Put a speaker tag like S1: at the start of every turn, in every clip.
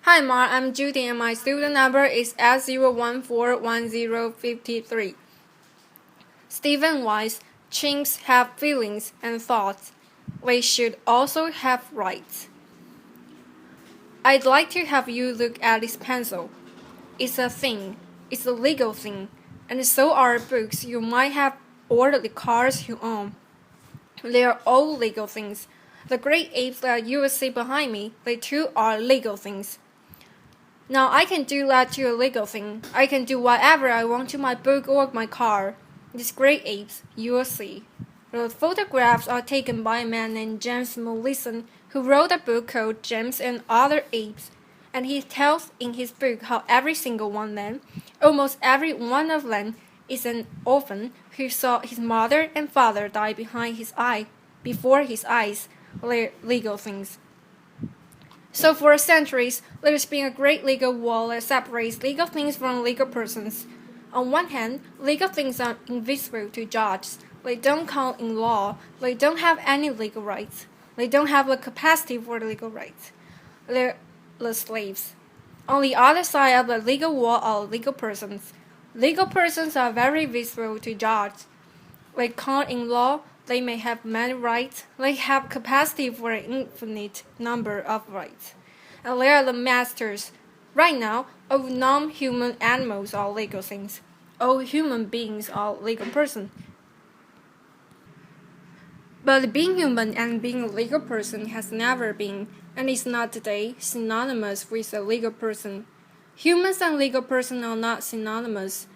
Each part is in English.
S1: Hi Mar, I'm Judy and my student number is S0141053. Stephen Wise, chimps have feelings and thoughts. They should also have rights. I'd like to have you look at this pencil. It's a thing. It's a legal thing. And so are books you might have or the cars you own. They are all legal things. The great apes that you will see behind me, they too are legal things. Now I can do that to a legal thing. I can do whatever I want to my book or my car. These great apes, you will see. The photographs are taken by a man named James Mollison, who wrote a book called James and Other Apes, and he tells in his book how every single one of them, almost every one of them, is an orphan who saw his mother and father die before his eyes, legal things. So for centuries, there's been a great legal wall that separates legal things from legal persons. On one hand, legal things are invisible to judges. They don't count in law. They don't have any legal rights. They don't have the capacity for legal rights. They're the slaves. On the other side of the legal wall are legal persons. Legal persons are very visible to judges. They count in law. They may have many rights. They have capacity for an infinite number of rights. And they are the masters. Right now, all non-human animals are legal things. All human beings are legal persons. But being human and being a legal person has never been, and is not today, synonymous with a legal person. Humans and legal persons are not synonymous.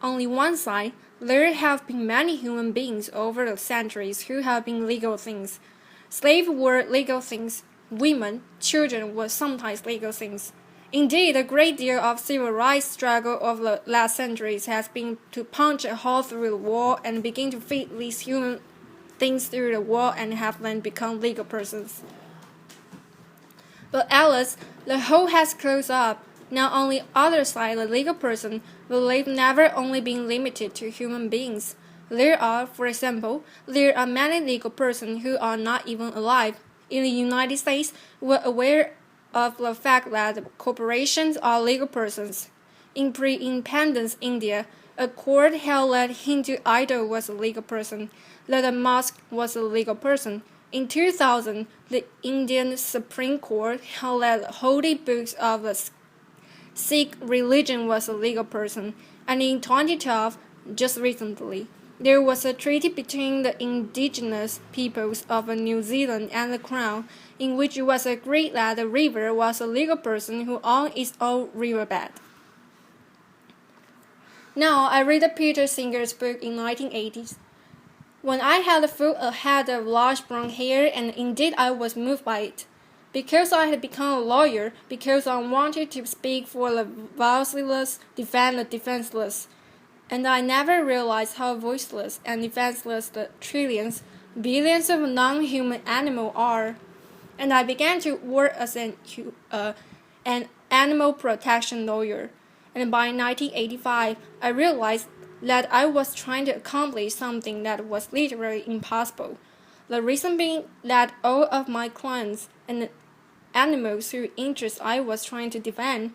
S1: On the one side, there have been many human beings over the centuries who have been legal things. Slaves were legal things. Women, children were sometimes legal things. Indeed, a great deal of civil rights struggle of the last centuries has been to punch a hole through the wall and begin to feed these human things through the wall and have them become legal persons. But Alice, the hole has closed up. Now on the other side, the legal person will never only been limited to human beings. There are, for example, many legal persons who are not even alive. In the United States, we're aware of the fact that corporations are legal persons. In pre-independence India, a court held that Hindu idol was a legal person, that a mosque was a legal person. In 2000, the Indian Supreme Court held that holy books of the Sikh religion was a legal person, and in 2012, just recently, there was a treaty between the indigenous peoples of New Zealand and the Crown, in which it was agreed that the river was a legal person who owned its own riverbed. Now, I read Peter Singer's book in 1980s. When I had a full head of large brown hair, and indeed I was moved by it. Because I had become a lawyer, because I wanted to speak for the voiceless, defend the defenseless. And I never realized how voiceless and defenseless the trillions, billions of non-human animals are. And I began to work as an animal protection lawyer. And by 1985, I realized that I was trying to accomplish something that was literally impossible. The reason being that all of my clients and the animals whose interests I was trying to defend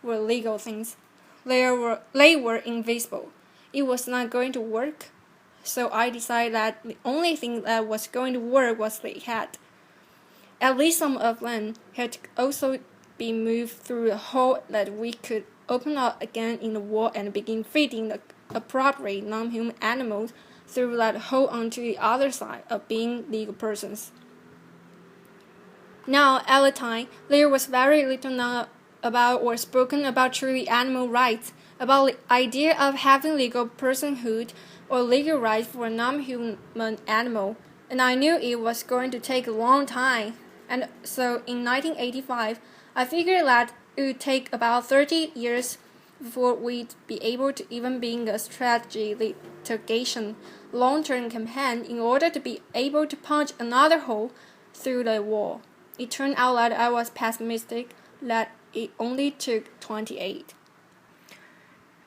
S1: were legal things. They were invisible. It was not going to work. So I decided that the only thing that was going to work was the head. At least some of them had to also be moved through a hole that we could open up again in the wall and begin feeding the appropriate non-human animals through that hole onto the other side of being legal persons. Now, at the time, there was very little known about or spoken about truly animal rights, about the idea of having legal personhood or legal rights for a non-human animal, and I knew it was going to take a long time. And so in 1985, I figured that it would take about 30 years before we'd be able to even begin a strategy litigation long-term campaign in order to be able to punch another hole through the wall. It turned out that I was pessimistic, that it only took 28.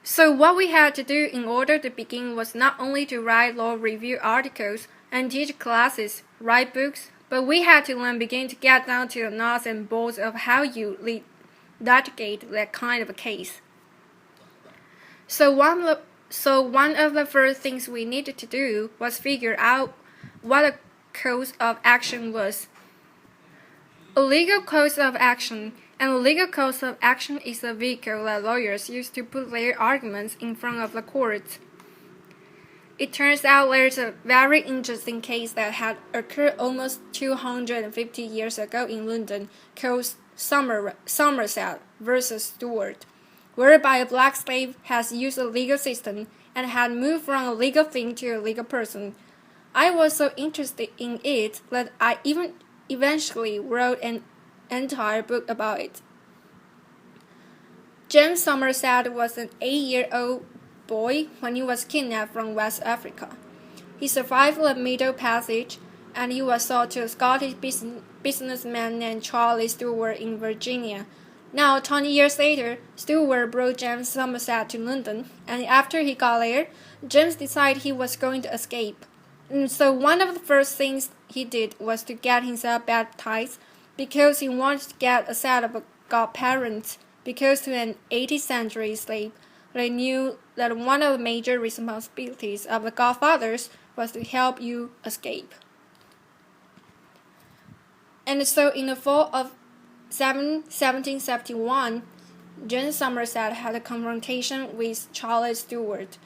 S1: So what we had to do in order to begin was not only to write law review articles and teach classes, write books, but we had to then begin to get down to the nuts and bolts of how you litigate that kind of a case. So one of the first things we needed to do was figure out what a cause of action was. A legal cause of action. And a legal cause of action is a vehicle that lawyers use to put their arguments in front of the court. It turns out there's a very interesting case that had occurred almost 250 years ago in London called Somerset versus Stewart, whereby a black slave has used a legal system and had moved from a legal thing to a legal person. I was so interested in it that I even eventually wrote an entire book about it. James Somerset was an 8-year-old boy when he was kidnapped from West Africa. He survived the Middle Passage, and he was sold to a Scottish businessman named Charles Stewart in Virginia. Now, 20 years later, Stewart brought James Somerset to London, and after he got there, James decided he was going to escape. And so one of the first things he did was to get himself baptized, because he wanted to get a set of godparents, because to an 18th century slave, they knew that one of the major responsibilities of the godfathers was to help you escape. And so in the fall of 1771, James Somerset had a confrontation with Charles Stewart.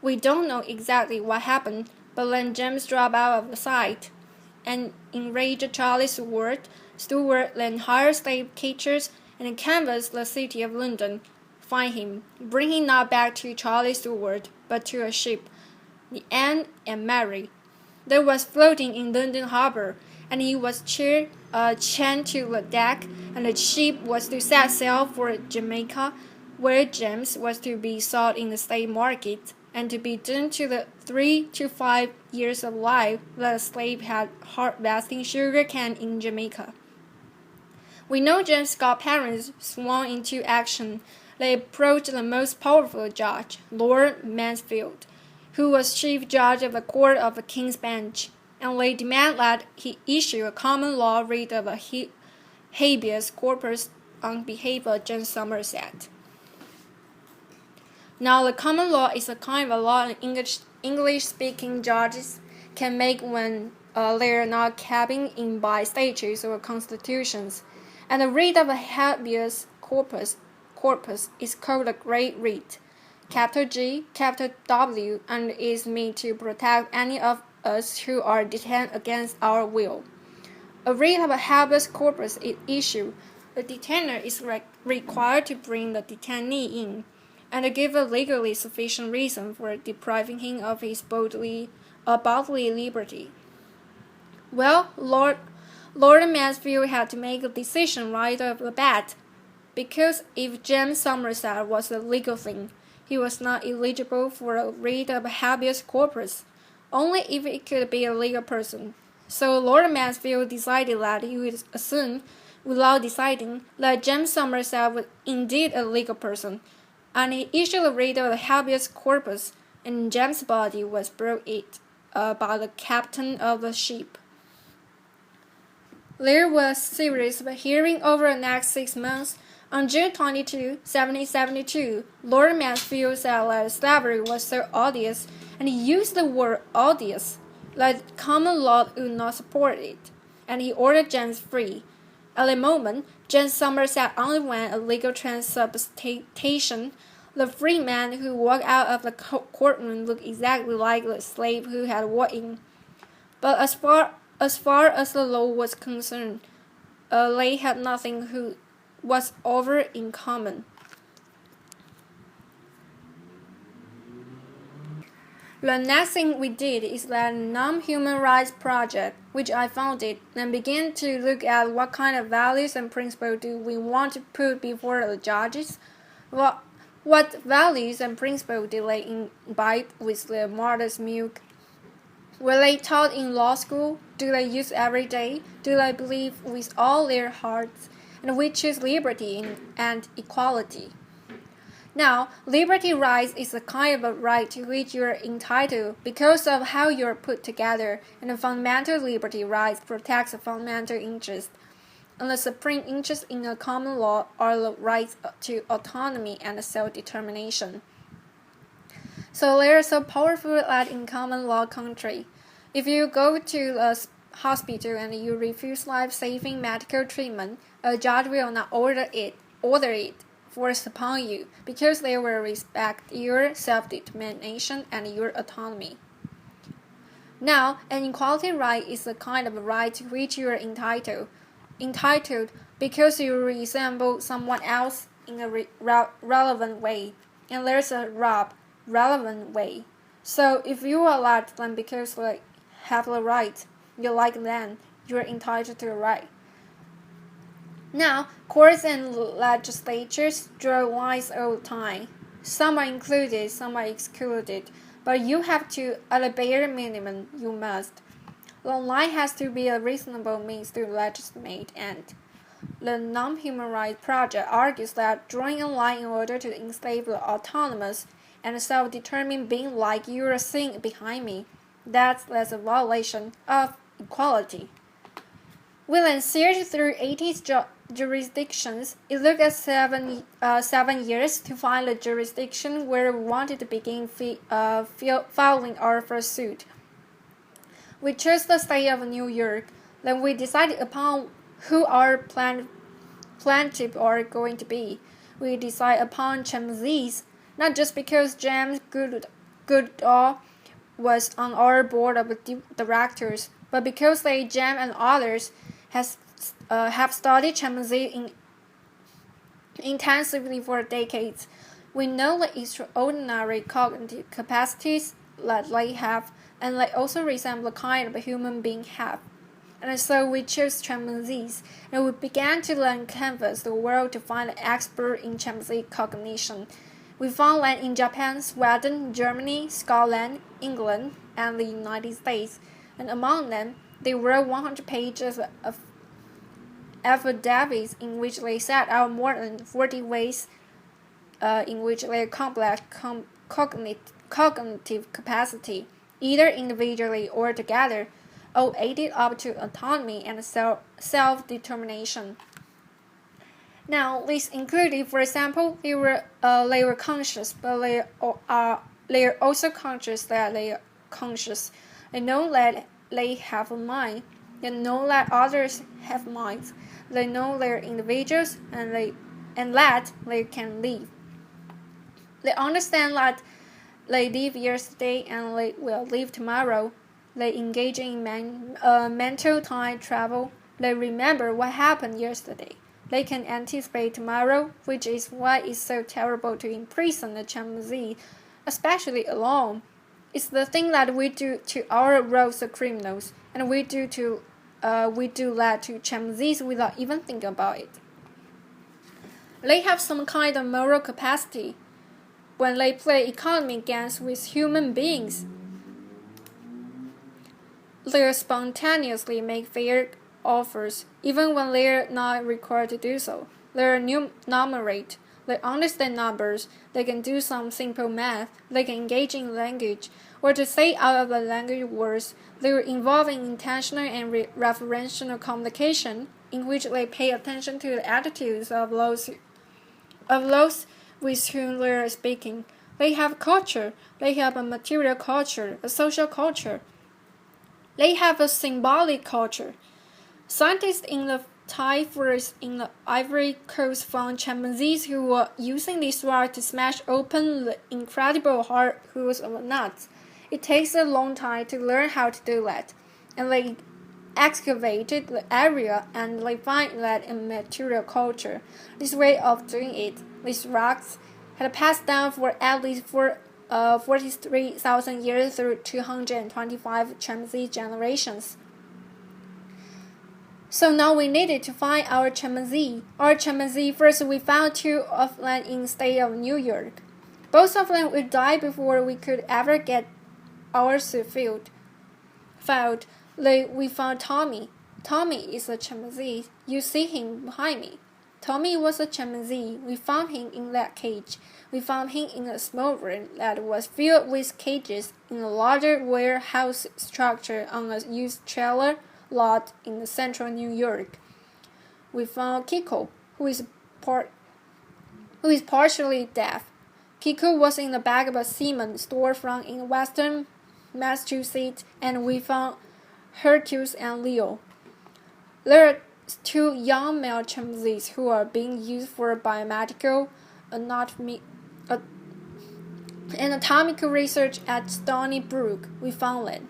S1: We don't know exactly what happened, but then James dropped out of the sight, and enraged Charles Stewart then hired slave catchers and canvassed the city of London, find him, bring him not back to Charles Stewart, but to a ship, the Anne and Mary, that was floating in London Harbour, and he was chained to the deck, and the ship was to set sail for Jamaica, where James was to be sold in the slave market, and to be doomed to the 3 to 5 years of life that a slave had harvesting sugar cane in Jamaica. We know James' godparents swung into action. They approached the most powerful judge, Lord Mansfield, who was chief judge of the Court of the King's Bench, and they demanded that he issue a common law writ of a habeas corpus on behalf of James Somerset. Now, the common law is a kind of a law English-speaking judges can make when they are not cabined in by statutes or constitutions, and the writ of a habeas corpus is called a great writ, capital G, capital W, and is meant to protect any of us who are detained against our will. A writ of a habeas corpus is issued. The detainer is required to bring the detainee in, and to give a legally sufficient reason for depriving him of his bodily liberty. Well, Lord Mansfield had to make a decision right off the bat, because if James Somerset was a legal thing, he was not eligible for a writ of habeas corpus, only if it could be a legal person. So Lord Mansfield decided that he would assume, without deciding, that James Somerset was indeed a legal person, and he issued a writ of habeas corpus, and James' body was brought by the captain of the ship. There was a series of hearings over the next 6 months. On June 22, 1772, Lord Mansfield said that slavery was so odious, and he used the word odious, that common law would not support it, and he ordered James free. At the moment, James Somerset underwent a legal transubstantiation. The free man who walked out of the courtroom looked exactly like the slave who had walked in. But as far as the law was concerned, they had nothing who was over in common. The next thing we did is that non-human rights project, which I founded, and began to look at what kind of values and principles do we want to put before the judges. What values and principles do they imbibe with their mother's milk? Were they taught in law school? Do they use every day? Do they believe with all their hearts? And we choose liberty and equality. Now, liberty rights is a kind of a right to which you are entitled because of how you are put together, and the fundamental liberty rights protects the fundamental interest. and the supreme interest in a common law are the rights to autonomy and self-determination. So they are so powerful that in common law country, if you go to a hospital and you refuse life-saving medical treatment, a judge will not order it forced upon you, because they will respect your self-determination and your autonomy. Now, an equality right is the kind of right to which you are entitled because you resemble someone else in a relevant way, and there's a relevant way. So if you are like them because they have the right, you like them, you are entitled to the right. Now, courts and legislatures draw lines all the time. Some are included, some are excluded, but you have to, at a bare minimum, you must. The line has to be a reasonable means to legislate, and the Non-Human Rights Project argues that drawing a line in order to enslave the autonomous and self-determined being like you are seeing behind me, that's a violation of equality. We then searched through 80 jurisdictions. It took us 7 years to find the jurisdiction where we wanted to begin filing our first suit. We chose the state of New York. Then we decided upon who our plaintiffs are going to be. We decided upon chimpanzees, not just because James Goodall was on our board of directors, but because Jam and others have studied chimpanzees intensively for decades. We know the extraordinary cognitive capacities that they have, and they also resemble the kind of a human being have. And so we chose chimpanzees, and we began to then canvass the world to find an expert in chimpanzee cognition. We found that in Japan, Sweden, Germany, Scotland, England, and the United States, and among them, they wrote 100 pages of affidavits in which they set out more than 40 ways in which their complex cognitive capacity, either individually or together, all aided up to autonomy and self-determination. Now, this included, for example, they were conscious, but they are also conscious that they are conscious. They know that they have a mind. They know that others have minds. They know they're individuals and that they can live. They understand that they live yesterday and they will live tomorrow. They engage in mental time travel. They remember what happened yesterday. They can anticipate tomorrow, which is why it's so terrible to imprison a chimpanzee, especially alone. It's the thing that we do to our rogues criminals, and we do that to chimpanzees without even thinking about it. They have some kind of moral capacity. When they play economy games with human beings, they spontaneously make fair offers, even when they are not required to do so. They are numerate. They understand numbers. They can do some simple math. They can engage in language, or to say out of the language words. They are involved in intentional and referential communication, in which they pay attention to the attitudes of those with whom they are speaking. They have culture. They have a material culture, a social culture. They have a symbolic culture. Scientists in the Thai forest in the Ivory Coast found chimpanzees who were using this rock to smash open the incredible hard hulls of nuts. It takes a long time to learn how to do that, and they excavated the area and they find that in material culture. This way of doing it, these rocks had passed down for at least 43,000 years through 225 chimpanzee generations. So now we needed to find our chimpanzee. First we found 2 of them in the state of New York. Both of them would die before we could ever get our suit filed. We found Tommy. Tommy is a chimpanzee. You see him behind me. Tommy was a chimpanzee. We found him in that cage. We found him in a small room that was filled with cages in a larger warehouse structure on a used trailer lot in central New York. we found Kiko, who is partially deaf. Kiko was in the back of a Siemens storefront in western Massachusetts, and we found Hercules and Leo. There are two young male chimpanzees who are being used for biomedical anatomical research at Stony Brook. We found it.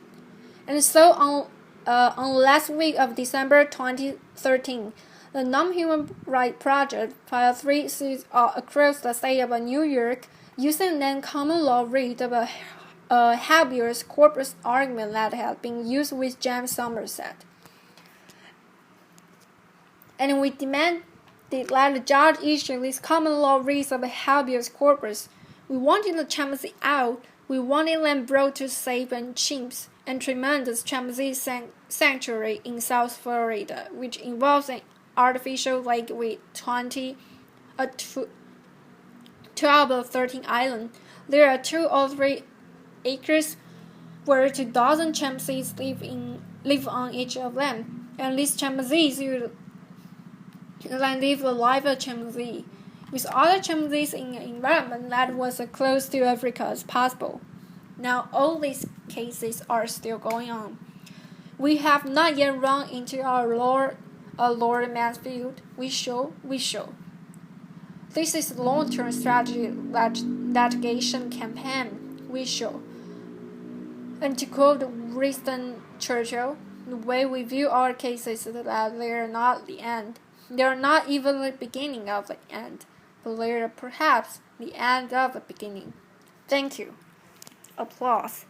S1: And so on last week of December 2013, the Non-Human Rights Project filed 3 suits across the state of New York using then common law read of a habeas corpus argument that had been used with James Somerset. And we demanded that the judge issue these common law reads of habeas corpus. We wanted the chimpanzee out. We wanted them brought to safe and chimps and tremendous chimpanzee sanctuary in South Florida, which involves an artificial lake with 12 or 13 islands. There are 2 or 3 acres where 2,000 chimpanzees live on each of them, and these chimpanzees would then live the life of a chimpanzee, with other chimpanzees in an environment that was as close to Africa as possible. Now all these cases are still going on. We have not yet run into our Lord Mansfield. We shall. This is a long-term strategy litigation campaign. We shall. And to quote Winston Churchill, the way we view our cases is that they are not the end. They are not even the beginning of the end, but they are perhaps the end of the beginning. Thank you. Applause.